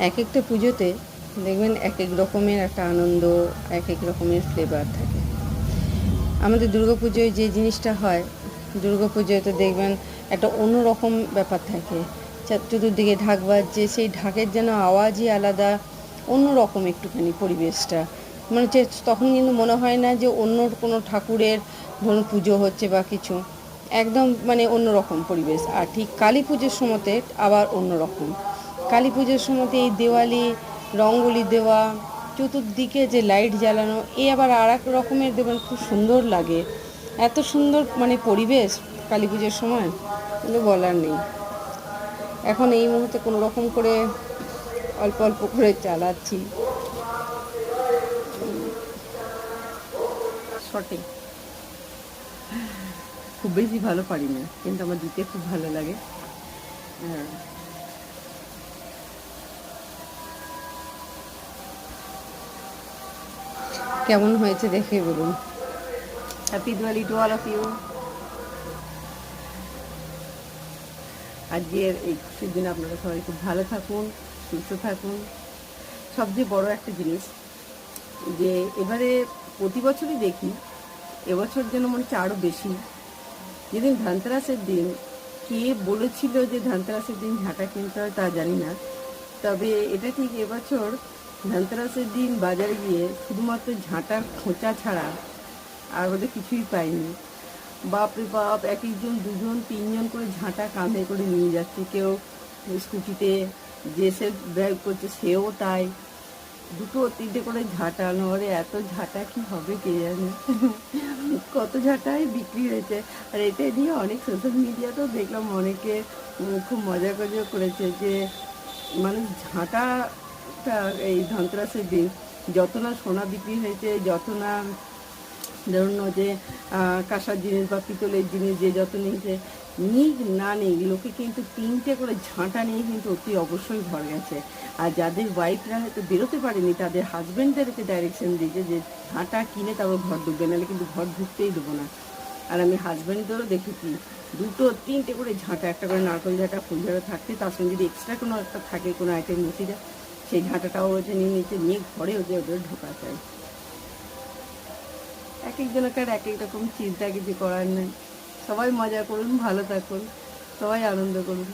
এক একটা পুজোতে দেখবেন এক এক রকমের একটা আনন্দ, এক এক রকমের ফ্লেভার থাকে। আমাদের দুর্গাপুজোয় যে জিনিসটা হয়, দুর্গাপুজোয় তো দেখবেন একটা অন্যরকম ব্যাপার থাকে। চতুর্দিকে ঢাক বাজছে, সেই ঢাকের যেন আওয়াজই আলাদা, অন্যরকম একটুখানি পরিবেশটা। মানে হচ্ছে তখন কিন্তু মনে হয় না যে অন্য কোনো ঠাকুরের ধরুন পুজো হচ্ছে বা কিছু, একদম মানে অন্যরকম পরিবেশ। আর ঠিক কালী পুজোর সময়তে আবার অন্যরকম। কালী পুজোর সময়তে এই দেওয়ালি রঙ্গোলি দেওয়া, চতুর্দিকে যে লাইট জ্বালানো, এ আবার আর এক রকমের দেখবেন খুব সুন্দর লাগে। এত সুন্দর মানে পরিবেশ কালী পুজোর সময়, কিন্তু বলার নেই। এখন এই মুহূর্তে কোনো রকম করে অল্প অল্প করে চালাচ্ছি শর্টে। খুব বেশি ভালো পারি না, কিন্তু আমার দিতে খুব ভালো লাগে। হ্যাঁ, কেমন হয়েছে দেখে বলুন। Happy Diwali to all of you. আজকের এই খুশির দিনে আপনারা সবাই খুব ভালো থাকুন, সুস্থ থাকুন। সবচেয়ে বড় একটা জিনিস যে এবারে প্রতি বছরই দেখি, এবছর যেন মনে হচ্ছে আরও বেশি। যেদিন ধানতেরাসের দিন, কে বলেছিল যে ধানতেরাসের দিন ঝাঁটা কিনতে হয় তা জানি না, তবে এটা ঠিক এবছর ধানতেরাসের দিন বাজারে গিয়ে শুধুমাত্র ঝাঁটার খোঁচা ছাড়া আর ওদের কিছুই পাইনি। বাপরে বাপ, এক একজন দুজন তিনজন করে ঝাঁটা কাঁধে করে নিয়ে যাচ্ছে, কেউ স্কুটিতে, যে সে ড্রাইভ করছে সেও তাই, দুটো তিনটে করে ঝাঁটা। নহলে এত ঝাঁটা কি হবে কে জানে। কত ঝাঁটাই বিক্রি হয়েছে। আর এটা নিয়ে অনেক সোশ্যাল মিডিয়াতেও দেখলাম অনেকে খুব মজা করেছে যে মানুষ ঝাঁটাটা এই ধনতেরাসের দিন যত না সোনা বিক্রি হয়েছে, যত না ধরুন যে কাঁসার জিনিস বা পিতলের জিনিস যে যত নিয়েছে, নিক না নেই, লোকে কিন্তু তিনটে করে ঝাঁটা নিয়ে কিন্তু অতি অবশ্যই ঘর গেছে। আর যাদের ওয়াইফরা হয়তো বেরোতে পারেনি, তাদের হাজব্যান্ডদেরকে ডাইরেকশন দিয়েছে যে ঝাঁটা কিনে তারপর ঘর ঢুকবে, নাহলে কিন্তু ঘর ঢুকতেই দেবো না। আর আমি হাজব্যান্ডদেরও দেখেছি দুটো তিনটে করে ঝাঁটা, একটা করে নারকেল ঝাঁটা ফুল ঝাঁটা থাকতে, তার সঙ্গে যদি এক্সট্রা কোনো একটা থাকে কোনো আইটেম মসিদা, সেই ঝাঁটাটাও হচ্ছে নিয়ে নিচে নিয়ে ঘরে ওদের ঢোকা চায়। এক একজনকার এক এক রকম চিন্তা, কিছু করার নেই। সবাই মজা করুন, ভালো থাকুন, সবাই আনন্দ করুন।